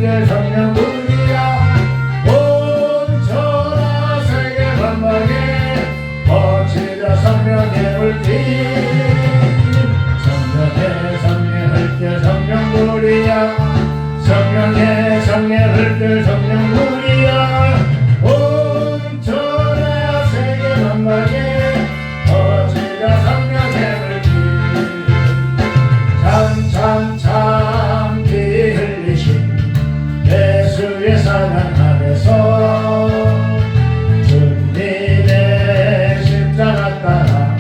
흙들 성령 부리야 온 천하 세계 만방에 퍼지자 성령의 물길 성령의 성령 흙들 성령 부리야 성령의 성령 흙들 성령 부리야 온 천하 세계 만방에 퍼지자 성령의 물길 참 피 흘리신 예수의 사랑 아래서 주님의 십자가 따라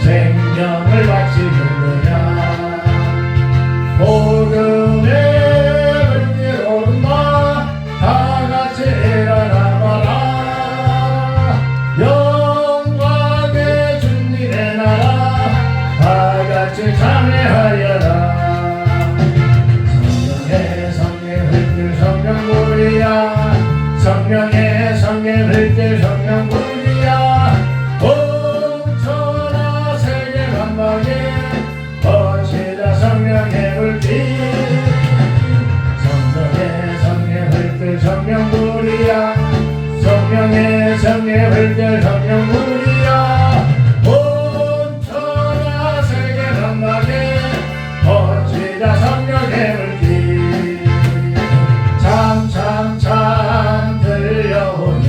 생명을 바치겠느냐 복음의 불길 오른다 다같이 일어나거라 영광의 주님의 나라 다같이 찬양하여라 성령의 성령 흙들 성령 부리야 온 천하 세계 만방에 퍼지자 성령의 물길 성령의 성령 흙들 성령 부리야 성령의 성령 흙들 성령 부리야 온 천하 세계 만방에 퍼지자 성령의 물길 참 들려오는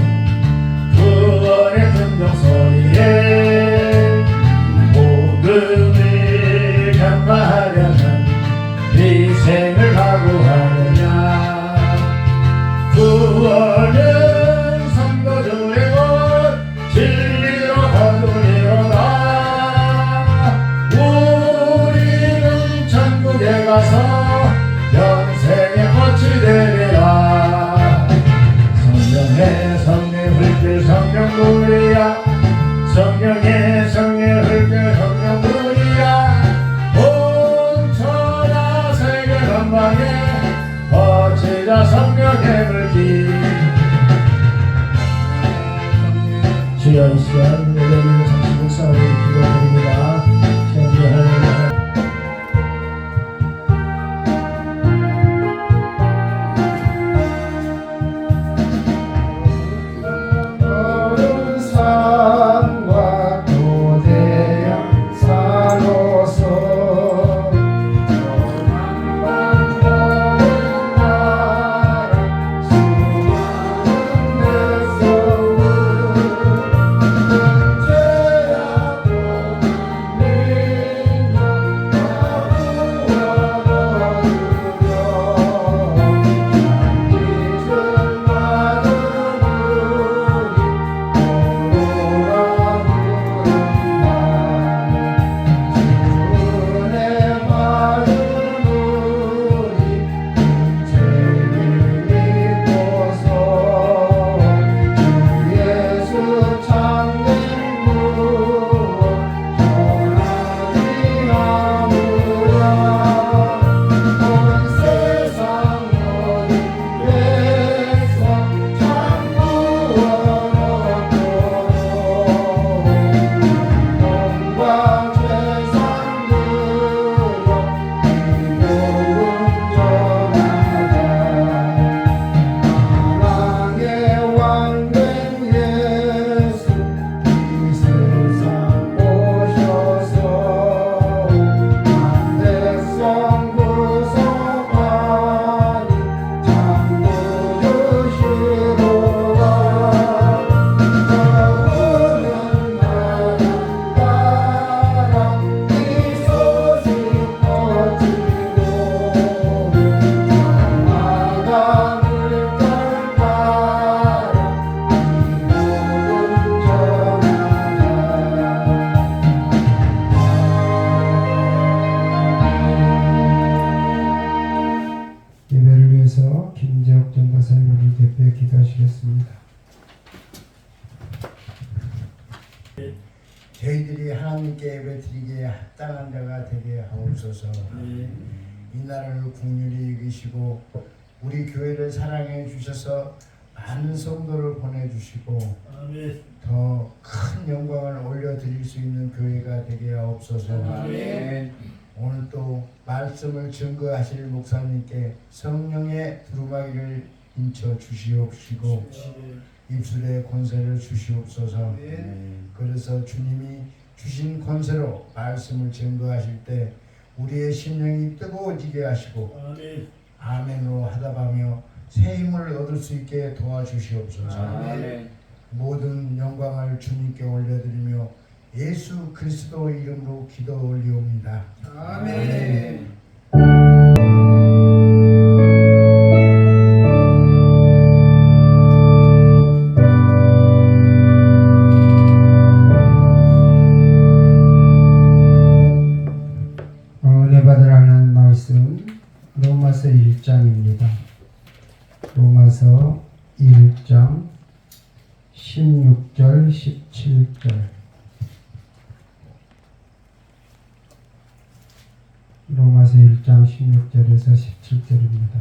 구원의 금동소리에 복음을 전파하려면 희생을 각오하느냐 구원은 성도들의 것 진리로 거두리로다 우리는 천국에 가서 영생의 꽃이 되리라 성령의 성령 흙들 성령 부리야 성령의 성령 흙들 성령 부리야 온 천하 세계 만방에 퍼지자 성령의 물길 주여 이 시간 예배를 자신의 싸움을 기도드립니다 시간 저희들이 하나님께 예배드리기에 합당한 자가 되게 하옵소서. 이 나라를 긍휼히 여기시고 우리 교회를 사랑해 주셔서 많은 성도를 보내주시고 더 큰 영광을 올려드릴 수 있는 교회가 되게 하옵소서. 오늘 또 말씀을 증거하실 목사님께 성령의 두루마기를 인쳐 주시옵시고 입술에 권세를 주시옵소서. 그래서 주님이 주신 권세로 말씀을 증거하실 때 우리의 심령이 뜨거워지게 하시고 아멘으로 하다가며 새 힘을 얻을 수 있게 도와주시옵소서. 모든 영광을 주님께 올려드리며 예수 그리스도 이름으로 기도 올리옵니다. 아멘. 은혜 받으라 하는 말씀 로마서 1장입니다. 로마서 1장 16절 17절 로마서 1장 16절에서 17절입니다.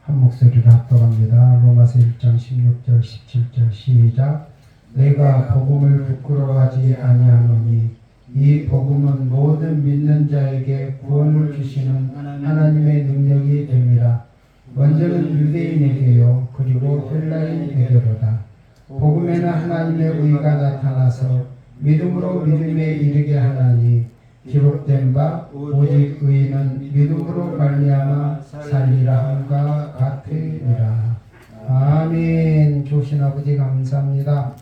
한 목소리로 합독합니다. 로마서 1장 16절 17절 시작. 내가 복음을 부끄러워하지 아니하노니 이 복음은 모든 믿는 자에게 구원을 주시는 하나님의 능력이 됨이라. 먼저는 유대인에게요 그리고 헬라인에게로다. 복음에는 하나님의 의가 나타나서 믿음으로 믿음에 이르게 하나니 기록된 바 오직 의인은 믿음으로 말미암아 살리라 함과 같으니라. 아멘. 좋으신 아버지 감사합니다.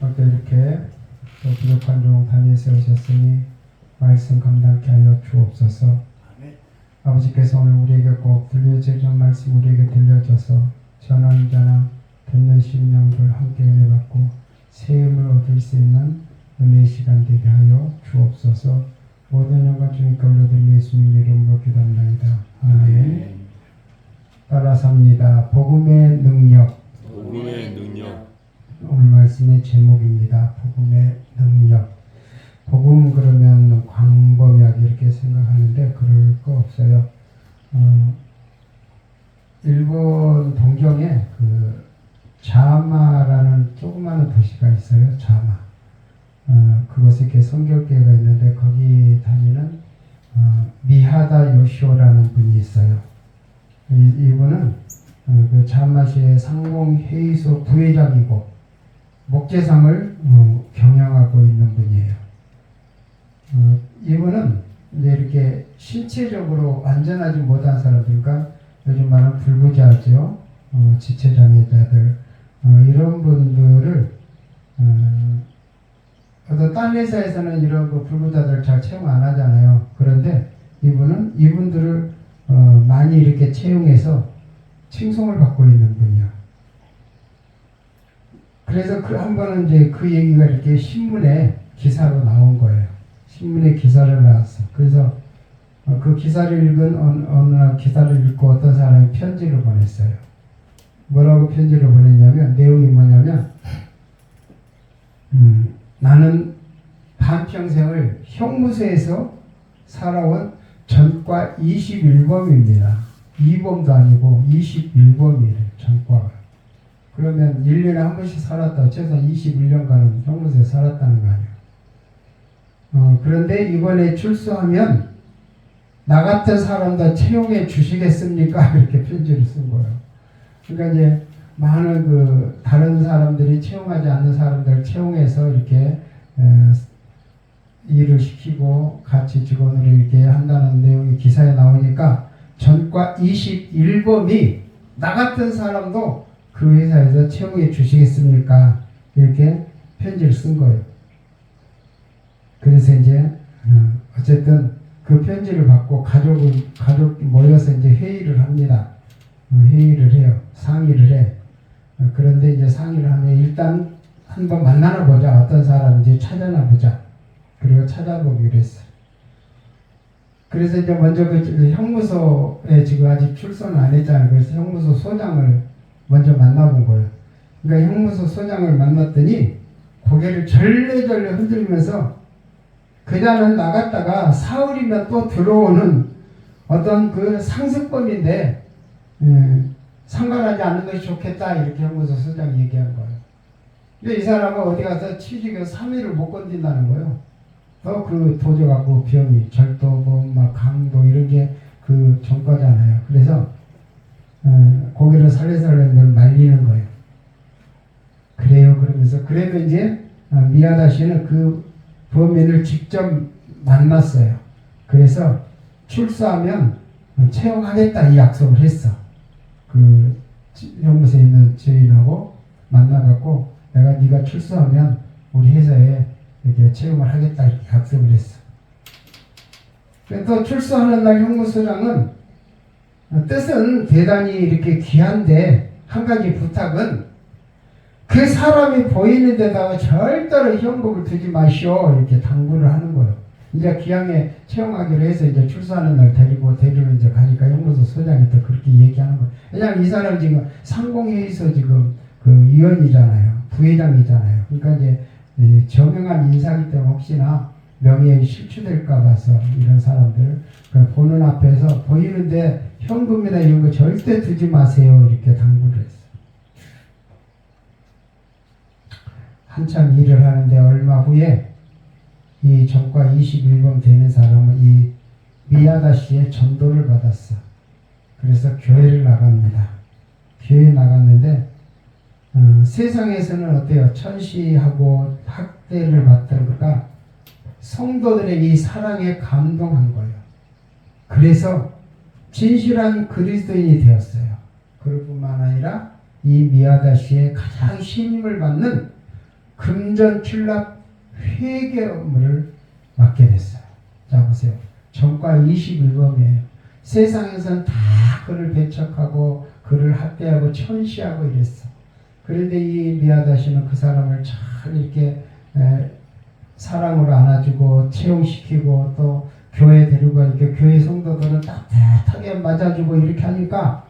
또 이렇게 또 부족한 종 단위에 세우셨으니 말씀 감당케 하여 주옵소서. 아버지께서 오늘 우리에게 꼭 들려주신 말씀 우리에게 들려줘서 전하자나 듣는 심령들 함께 은혜 받고 새 힘을 얻을 수 있는 은혜의 시간 되게 하여 주옵소서. 모든 영광 주님께 올려드리며 예수님 이름으로 기도합니다. 아멘. 따라서 합니다. 복음의 능력. 복음의 능력. 오늘 말씀의 제목입니다. 복음의 능력. 복음 그러면 광범위하게 이렇게 생각하는데 그럴 거 없어요. 일본 동경에 그 자마라는 조그마한 도시가 있어요. 자마. 그곳에 이렇게 선교교회가 있는데 거기 다니는 미하다 요시오라는 분이 있어요. 이분은 그 자마시의 상공회의소 부회장이고 목재상을 경영하고 있는 분이에요. 이분은 이제 이렇게 신체적으로 완전하지 못한 사람들, 그러니까 요즘 말하는 불구자죠, 지체장애자들, 이런 분들을 어떤 딴 회사에서는 이런 그 불구자들을 잘 채용 안 하잖아요. 그런데 이분은 이분들을 많이 이렇게 채용해서 칭송을 받고 있는 분이야. 그래서 그 한 번은 이제 그 얘기가 이렇게 신문에 기사로 나온 거예요. 신문에 기사를 나왔어. 그래서 그 기사를 읽은 어느 날 기사를 읽고 어떤 사람이 편지를 보냈어요. 뭐라고 편지를 보냈냐면 내용이 뭐냐면 나는 반평생을 형무소에서 살아온 전과 21범입니다. 2범도 아니고 21범이에요. 전과가. 그러면 1년에 한 번씩 살았다. 최소한 21년간은 형무소에 살았다는 거 아니에요. 그런데 이번에 출소하면 나 같은 사람도 채용해 주시겠습니까? 이렇게 편지를 쓴 거예요. 그러니까 이제 많은 그 다른 사람들이 채용하지 않는 사람들을 채용해서 이렇게 일을 시키고 같이 직원으로 이렇게 한다는 내용이 기사에 나오니까 전과 21범이 나 같은 사람도 그 회사에서 채용해 주시겠습니까? 이렇게 편지를 쓴 거예요. 그래서 이제 어쨌든 그 편지를 받고 가족이 모여서 이제 회의를 합니다. 회의를 해요. 상의를 해. 그런데 이제 상의를 하면 일단 한번 만나나 보자. 어떤 사람인지 찾아나 보자. 그리고 찾아보기로 했어요. 그래서 이제 먼저 그 형무소에 지금 아직 출소는 안 했잖아요. 그래서 형무소 소장을 먼저 만나본 거예요. 그러니까 형무소 소장을 만났더니 고개를 절레절레 흔들면서 그자는 나갔다가 사흘이면 또 들어오는 어떤 그 상습범인데 상관하지 않는 것이 좋겠다 이렇게 형무소 소장이 얘기한 거예요. 근데 이 사람은 어디 가서 취직해서 3일을 못 건진다는 거예요. 또 그 도저 갖고 병이 절도 막 강도 이런 게 그 전과잖아요. 그래서 고기를 살려살려는 말리는 거예요. 그래요. 그러면서 그래도 이제 미야다 씨는 그 범인을 직접 만났어요. 그래서 출소하면 채용하겠다 이 약속을 했어. 그 형무소에 있는 지인하고 만나갖고 내가 네가 출소하면 우리 회사에 이렇게 채용을 하겠다 이렇게 약속을 했어. 또 출소하는 날 형무소장은 뜻은 대단히 이렇게 귀한데 한 가지 부탁은 그 사람이 보이는 데다가 절대로 현금을 두지 마시오 이렇게 당부를 하는 거예요. 이제 기왕에 채용하기로 해서 이제 출소하는 날 데리러 이제 가니까 형무소 소장이 또 그렇게 얘기하는 거예요. 왜냐하면 이 사람 지금 상공회의소 지금 그 위원이잖아요. 부회장이잖아요. 그러니까 이제 저명한 인사기 때문에 혹시나 명예에 실추될까 봐서 이런 사람들 보는 앞에서 보이는데 현금이나 이런 거 절대 두지 마세요 이렇게 당부를 했어요. 한참 일을 하는데 얼마 후에 이 전과 21번 되는 사람은 이 미야다 씨의 전도를 받았어. 그래서 교회를 나갑니다. 교회 나갔는데 세상에서는 어때요? 천시하고 학대를 받다가 성도들의 이 사랑에 감동한 거예요. 그래서 진실한 그리스도인이 되었어요. 그럴 뿐만 아니라 이 미야다 씨의 가장 신임을 받는 금전출납 회계 업무를 맡게 됐어요. 자 보세요. 전과 21범이에요. 세상에서는 다 그를 배척하고 그를 학대하고 천시하고 이랬어. 그런데 이 미야다 씨는 그 사람을 잘 이렇게 사랑으로 안아주고 채용시키고 또 교회 데리고 가니까 교회 성도들은 따뜻하게 맞아주고 이렇게 하니까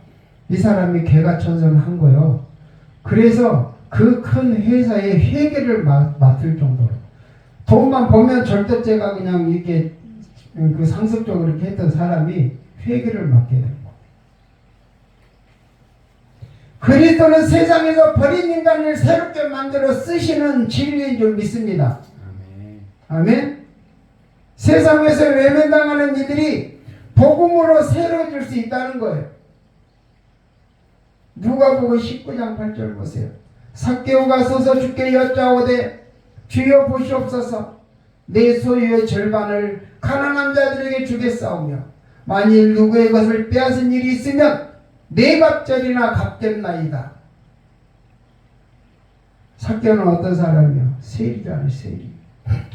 이 사람이 개가천선을 한 거예요. 그래서 그 큰 회사의 회계를 맡을 정도로 돈만 보면 절도죄가 그냥 이렇게 그 상습적으로 이렇게 했던 사람이 회계를 맡게 된 거예요. 그리스도는 세상에서 버린 인간을 새롭게 만들어 쓰시는 진리인 줄 믿습니다. 아멘. 세상에서 외면당하는 이들이 복음으로 새로워질 수 있다는 거예요. 누가복음 19장 8절 보세요. 삭개오가 서서 주께 여짜오되 주여 보시옵소서 내 소유의 절반을 가난한 자들에게 주겠사오며 만일 누구의 것을 빼앗은 일이 있으면 네 갑절이나 갚겠나이다. 삭개오는 어떤 사람이요? 세리잖아요.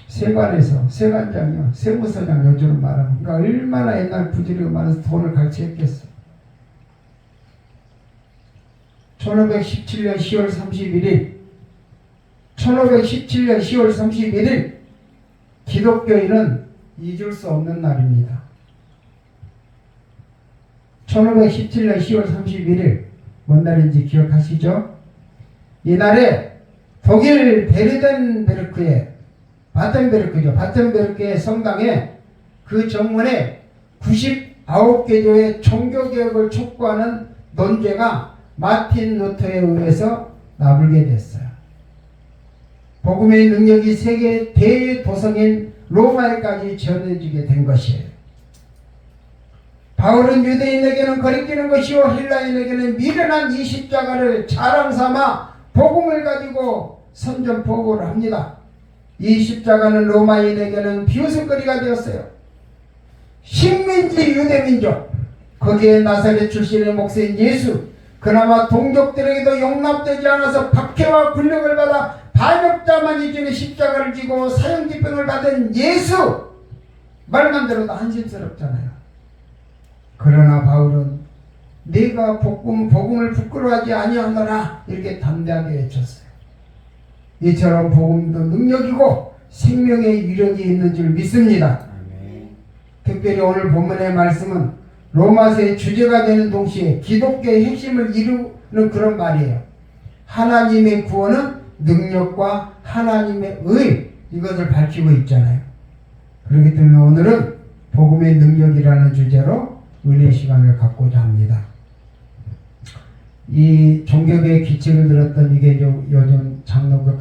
세관에서 세관장이요. 세무서장 요즘은 말하는 그러니까 얼마나 옛날 부지리가 많아서 돈을 같이 했겠어. 1517년 10월 31일 1517년 10월 31일 기독교인은 잊을 수 없는 날입니다. 1517년 10월 31일 뭔 날인지 기억하시죠? 이날에 독일 베르덴베르크의 바텐베르크의 성당에 그 정문에 99개 교회 종교개혁을 촉구하는 논제가 마틴 루터에 의해서 나불게 됐어요. 복음의 능력이 세계 대도성인 로마에까지 전해지게 된 것이에요. 바울은 유대인에게는 거리끼는 것이요 헬라인에게는 미련한 이 십자가를 자랑삼아 복음을 가지고 선전포고를 합니다. 이 십자가는 로마인에게는 비웃음거리가 되었어요. 식민지 유대민족 거기에 나사렛 출신의 목사인 예수 그나마 동족들에게도 용납되지 않아서 박해와 굴욕을 받아 반역자만 이전에 십자가를 지고 사형집행을 받은 예수 말만 들어도 한심스럽잖아요. 그러나 바울은 네가 복음을 부끄러워하지 아니하노라 이렇게 담대하게 외쳤어요. 이처럼 복음도 능력이고 생명의 위력이 있는 줄 믿습니다. 특별히 오늘 본문의 말씀은 로마서의 주제가 되는 동시에 기독교의 핵심을 이루는 그런 말이에요. 하나님의 구원은 능력과 하나님의 의 이것을 밝히고 있잖아요. 그렇기 때문에 오늘은 복음의 능력이라는 주제로 은혜 시간을 갖고자 합니다. 이 종교계의 기책을 들었던 이게 요즘 장로교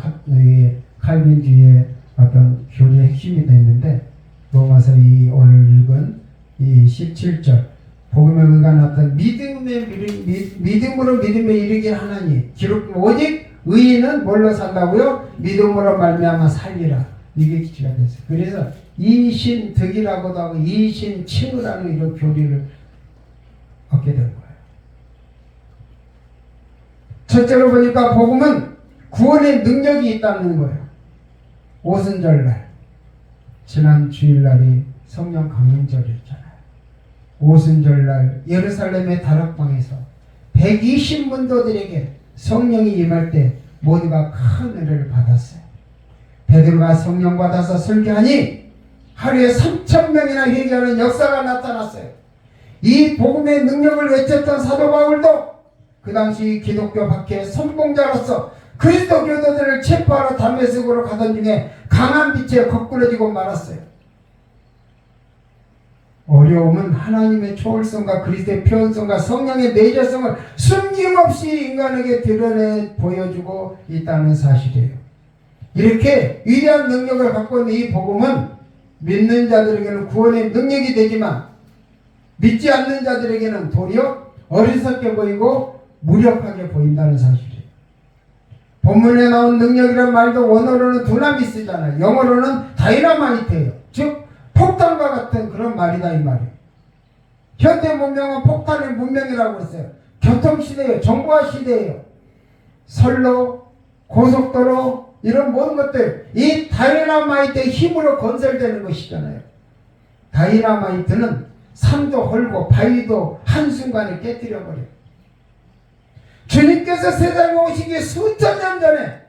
칼빈주의의 어떤 교리의 핵심이 됐는데, 로마서 이 오늘 읽은 이 17절 복음에 의간했던 믿음으로 믿음에 이르게 하나니 기록 오직 의인은 뭘로 산다고요? 믿음으로 말미암아 살리라. 이게 기초가 됐어요. 그래서 이신득이라고도 하고 이신칭의라는 이런 교리를 얻게 된 거예요. 첫째로 보니까 복음은 구원의 능력이 있다는 거예요. 오순절날, 지난 주일날이 성령 강림절이었잖아요. 오순절날 예루살렘의 다락방에서 120문도들에게 성령이 임할 때 모두가 큰 은혜를 받았어요. 베드로가 성령 받아서 설교하니 하루에 3,000명이나 회개하는 역사가 나타났어요. 이 복음의 능력을 외쳤던 사도 바울도 그 당시 기독교 박해의 선봉자로서 그리스도 교도들을 체포하러 다메섹으로 가던 중에 강한 빛에 거꾸러지고 말았어요. 어려움은 하나님의 초월성과 그리스도의 표현성과 성령의 내재성을 숨김없이 인간에게 드러내 보여주고 있다는 사실이에요. 이렇게 위대한 능력을 갖고 있는 이 복음은 믿는 자들에게는 구원의 능력이 되지만 믿지 않는 자들에게는 도리어 어리석게 보이고 무력하게 보인다는 사실이에요. 본문에 나온 능력이라는 말도 원어로는 두나미스잖아요. 영어로는 다이나마이트예요. 즉 폭탄과 같은 그런 말이다 이 말이에요. 현대 문명은 폭탄의 문명이라고 했어요. 교통시대예요. 정보화 시대예요. 선로, 고속도로 이런 모든 것들 이 다이나마이트의 힘으로 건설되는 것이잖아요. 다이나마이트는 산도 헐고 바위도 한순간에 깨뜨려버려요. 주님께서 세상에 오시기 수천 년 전에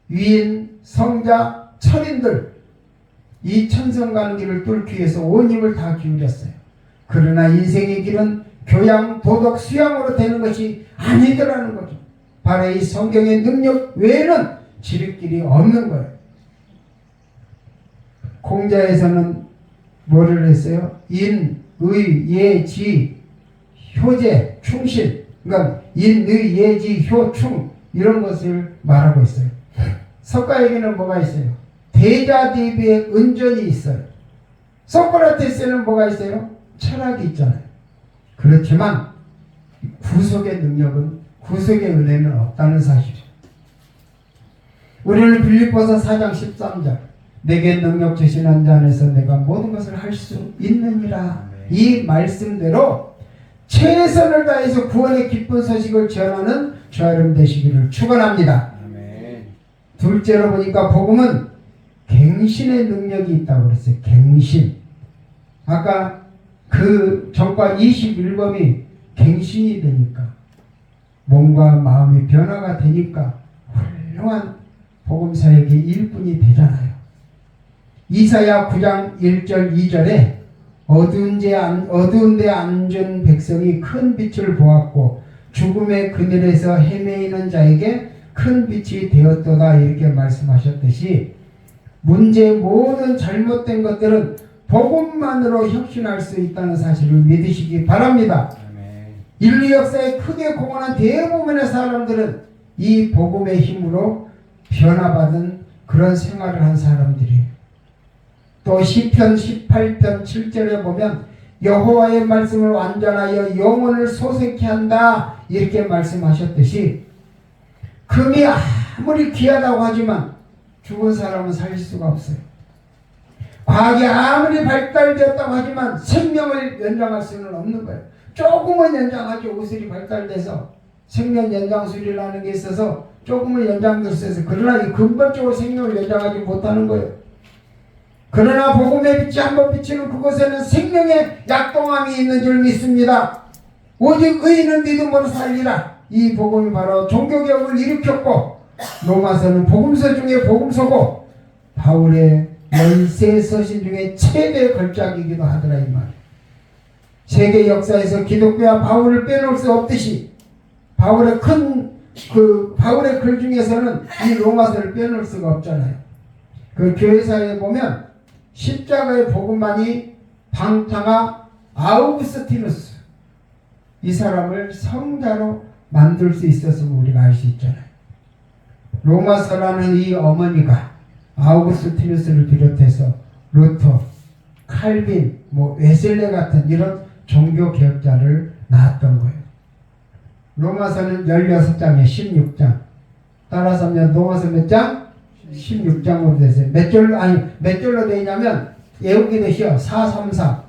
위인, 성자, 철인들 이 천성 가는 길을 뚫기 위해서 온 힘을 다 기울였어요. 그러나 인생의 길은 교양, 도덕, 수양으로 되는 것이 아니더라는 거죠. 바로 이 성경의 능력 외에는 지름길이 없는 거예요. 공자에서는 뭐를 했어요? 인, 의, 예, 지, 효제, 충실. 그러니까 인, 의, 예, 지, 효, 충 이런 것을 말하고 있어요. 석가에게는 뭐가 있어요? 대자대비의 은전이 있어요. 소크라테스에는 뭐가 있어요? 철학이 있잖아요. 그렇지만 구속의 능력은, 구속의 은혜는 없다는 사실이에요. 우리는 빌립보서 4장 13절 내게 능력 주시는 자 안에서 내가 모든 것을 할 수 있느니라. 이 말씀대로 최선을 다해서 구원의 기쁜 소식을 전하는 저여러분 되시기를 축원합니다. 둘째로 보니까 복음은 갱신의 능력이 있다고 그랬어요. 갱신. 아까 그 전과 21범이 갱신이 되니까 몸과 마음이 변화가 되니까 훌륭한 복음사역의 일꾼이 되잖아요. 이사야 9장 1절 2절에 어두운 데 앉은 백성이 큰 빛을 보았고 죽음의 그늘에서 헤매이는 자에게 큰 빛이 되었도다 이렇게 말씀하셨듯이 문제의 모든 잘못된 것들은 복음만으로 혁신할 수 있다는 사실을 믿으시기 바랍니다. 인류 역사에 크게 공헌한 대부분의 사람들은 이 복음의 힘으로 변화받은 그런 생활을 한 사람들이에요. 또 시편 18편 7절에 보면 여호와의 말씀을 완전하여 영혼을 소생케 한다 이렇게 말씀하셨듯이 금이 아무리 귀하다고 하지만 죽은 사람은 살릴 수가 없어요. 과학이 아무리 발달되었다고 하지만 생명을 연장할 수는 없는 거예요. 조금은 연장하죠. 의술이 발달돼서 생명 연장술이라는 게 있어서 조금은 연장될 수 있어요. 그러나 이 근본적으로 생명을 연장하지 못하는 거예요. 그러나 복음의 빛이 한번 비치는 그곳에는 생명의 약동함이 있는 줄 믿습니다. 오직 의인은 믿음으로 살리라. 이 복음이 바로 종교개혁을 일으켰고 로마서는 복음서 중에 복음서고 바울의 13서신 중에 최대 걸작이기도 하더라 이 말. 세계 역사에서 기독교와 바울을 빼놓을 수 없듯이 바울의 글 중에서는 이 로마서를 빼놓을 수가 없잖아요. 그 교회사에 보면 십자가의 복음만이 방탕하 아우구스티누스 이 사람을 성자로 만들 수 있었으면 우리가 알 수 있잖아요. 로마서라는 이 어머니가 아우구스티누스를 비롯해서 루터, 칼빈, 웨슬레 같은 이런 종교 개혁자를 낳았던 거예요. 로마서는 16장에 16장. 따라서 로마서 몇 장? 16장으로 됐어요. 몇 절로 되냐면 예우기도시요 433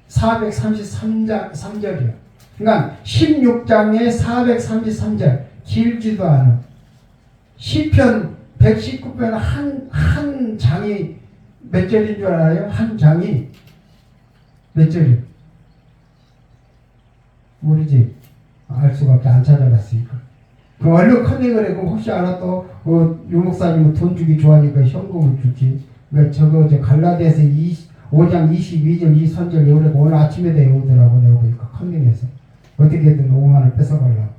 433장 3절이요. 그러니까 16장에 433절 길지도 않은 시편 119편 한 장이 몇 절인 줄 알아요? 한 장이 몇 절이요? 모르지. 알 수가 없다. 안 찾아봤으니까. 그 얼른 커넥을 해. 그럼 혹시 알아도 유목사님은 돈 주기 좋아하니까 현금을 주지. 그러니까 저거 갈라디아서 5장 22절 이 선절 외우려고 오늘 아침에도 외우더라고. 내가 보니까 컨닝해서 어떻게든 5만 원 뺏어가려고.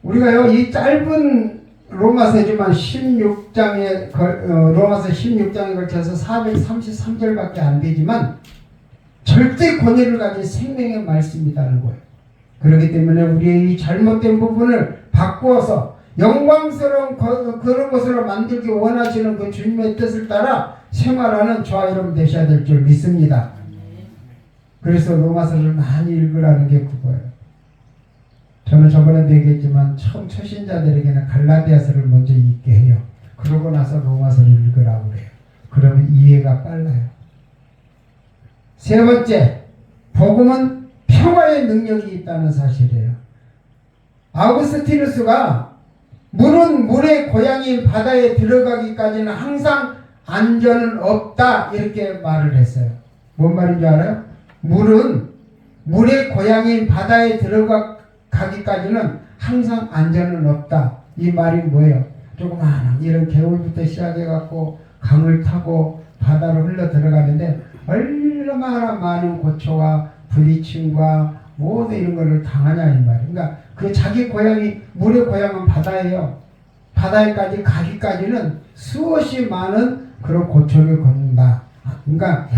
우리가요 이 짧은 로마서지만 16장에 로마서 16장에 걸쳐서 433절밖에 안 되지만 절대 권위를 가진 생명의 말씀이라는 거예요. 그렇기 때문에 우리의 이 잘못된 부분을 바꾸어서 영광스러운 그런 것으로 만들기 원하시는 그 주님의 뜻을 따라 생활하는 저와 여러분 되셔야 될 줄 믿습니다. 그래서 로마서를 많이 읽으라는 게 그거예요. 저는 저번에도 얘기했지만 처음 초신자들에게는 갈라디아서를 먼저 읽게 해요. 그러고 나서 로마서를 읽으라고 그래요. 그러면 이해가 빨라요. 세 번째, 복음은 평화의 능력이 있다는 사실이에요. 아우구스티누스가 물은 물의 고향인 바다에 들어가기까지는 항상 안전은 없다 이렇게 말을 했어요. 뭔 말인지 알아요? 물은 물의 고향인 바다에 들어가기까지는 항상 안전은 없다. 이 말이 뭐예요? 조그마한 이런 개울부터 시작해갖고 강을 타고 바다로 흘러 들어가는데 얼마나 많은 고초와 부딪힘과 모든 이런 것을 당하냐 이 말이에요. 그러니까 그 자기 고향이 물의 고향은 바다예요. 바다에까지 가기까지는 수없이 많은 그런 고초를 겪는다. 그러니까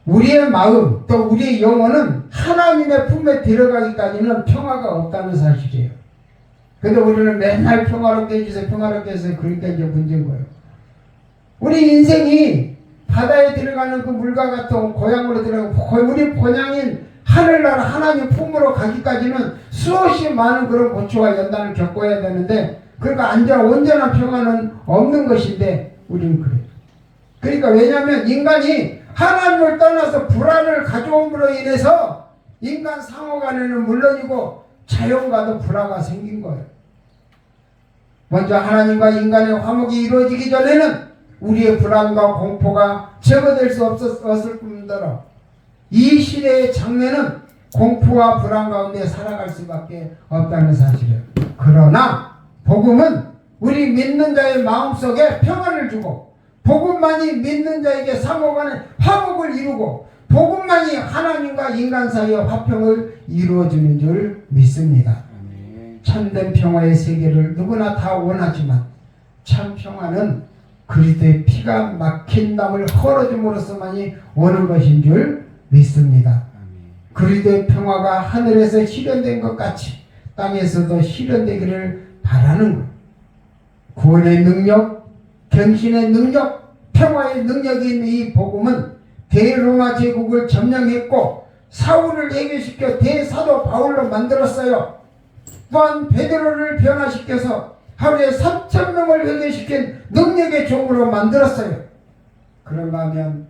우리의 마음 또 우리의 영혼은 하나님의 품에 들어가기까지는 평화가 없다는 사실이에요. 근데 우리는 맨날 평화롭게 해주세요 평화롭게 해주세요. 그러니까 이제 문제인 거예요. 우리 인생이 바다에 들어가는 그 물과 같은 고향으로 들어가고 우리 본향인 하늘나라 하나님 품으로 가기까지는 수없이 많은 그런 고초와 연단을 겪어야 되는데 그러니까 온전한 평화는 없는 것인데 우리는 그래요. 그러니까 왜냐하면 인간이 하나님을 떠나서 불안을 가져옴으로 인해서 인간 상호 간에는 물론이고 자연과도 불화가 생긴 거예요. 먼저 하나님과 인간의 화목이 이루어지기 전에는 우리의 불안과 공포가 제거될 수 없었을 뿐더러 이 시대의 장래는 공포와 불안 가운데 살아갈 수밖에 없다는 사실이에요. 그러나 복음은 우리 믿는 자의 마음속에 평안을 주고 복음만이 믿는 자에게 상호간의 화목을 이루고 복음만이 하나님과 인간 사이의 화평을 이루어주는 줄 믿습니다. 참된 평화의 세계를 누구나 다 원하지만 참 평화는 그리스도의 피가 막힌 담을 헐어줌으로써만이 오는 것인 줄 믿습니다. 그리스도의 평화가 하늘에서 실현된 것 같이 땅에서도 실현되기를 바라는 것. 구원의 능력, 경신의 능력, 평화의 능력이 있는 이 복음은 대로마 제국을 점령했고 사울을 해결시켜 대사도 바울로 만들었어요. 또한 베드로를 변화시켜서 하루에 3,000명을 회개시킨 능력의 종으로 만들었어요. 그런가 하면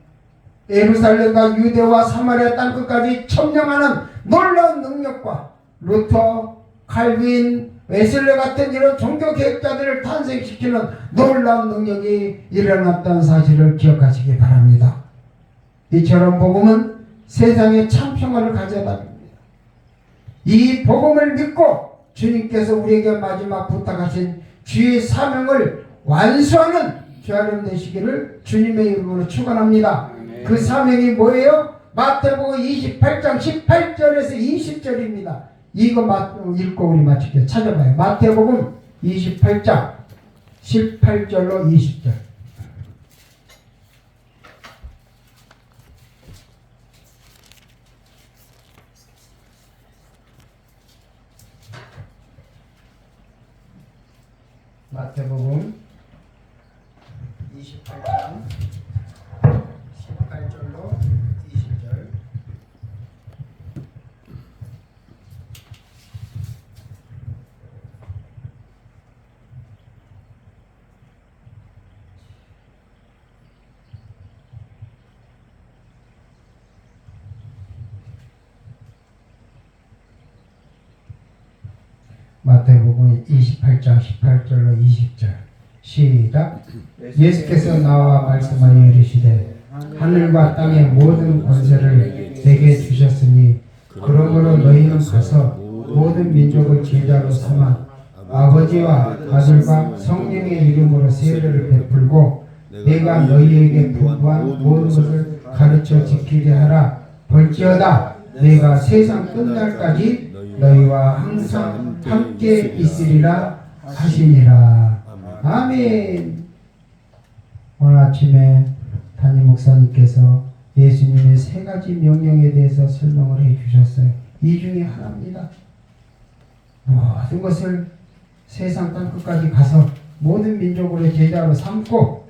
예루살렘과 유대와 사마리아 땅끝까지 점령하는 놀라운 능력과 루터, 칼빈, 웨슬레 같은 이런 종교 개혁자들을 탄생시키는 놀라운 능력이 일어났다는 사실을 기억하시기 바랍니다. 이처럼 복음은 세상에 참 평화를 가져다 줍니다. 이 복음을 믿고 주님께서 우리에게 마지막 부탁하신 주의 사명을 완수하는 저여러분 되시기를 주님의 이름으로 축원합니다. 그 사명이 뭐예요? 마태복음 28장 18절에서 20절입니다. 이거 읽고 우리 마칠게요. 찾아봐요. 마태복음 28장 18절로 20절. 마태복음 28장 18절로 20절. 마태복음 28장 18절로 20절. 시작. 예수께서 나와 말씀하여 이르시되 하늘과 땅의 모든 권세를 내게 주셨으니 그러므로 너희는 가서 모든 민족을 제자로 삼아 아버지와 아들과 성령의 이름으로 세례를 베풀고 내가 너희에게 분부한 모든 것을 가르쳐 지키게 하라. 볼지어다 내가 세상 끝날까지 너희와 항상 함께 있으리라 하시니라. 아멘. 오늘 아침에 담임 목사님께서 예수님의 세 가지 명령에 대해서 설명을 해 주셨어요. 이 중에 하나입니다. 모든 것을 세상 땅끝까지 가서 모든 민족으로 제자로 삼고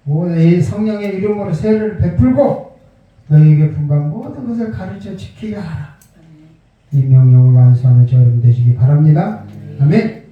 모든 성령의 이름으로 세례를 베풀고 너희에게 분부한 모든 것을 가르쳐 지키게 하라. 이 명령을 완수하는 저 여러분 되시기 바랍니다. 아멘.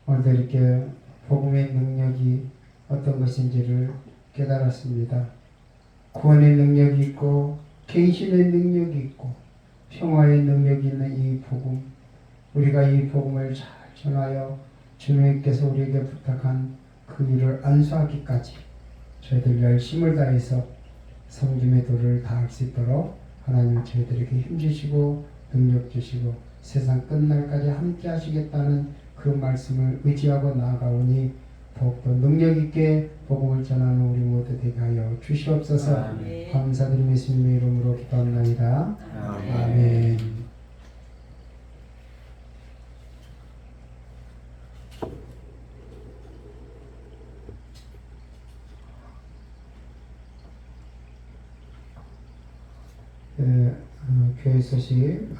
오늘도 이렇게 복음의 능력이 어떤 것인지를 깨달았습니다. 구원의 능력이 있고 갱신의 능력이 있고 평화의 능력이 있는 이 복음, 우리가 이 복음을 잘 전하여 주님께서 우리에게 부탁한 그 일을 안수하기까지 저희들 열심을 다해서 섬김의 도를 다할 수 있도록 하나님 저희들에게 힘주시고 능력 주시고 세상 끝날까지 함께 하시겠다는 그 말씀을 의지하고 나아가오니 더욱더 능력 있게 복음을 전하는 우리 모두 되게 하여 주시옵소서. 아멘. 감사드리며 예수님의 이름으로 기도합나이다. 아멘. 아멘. 교회 소식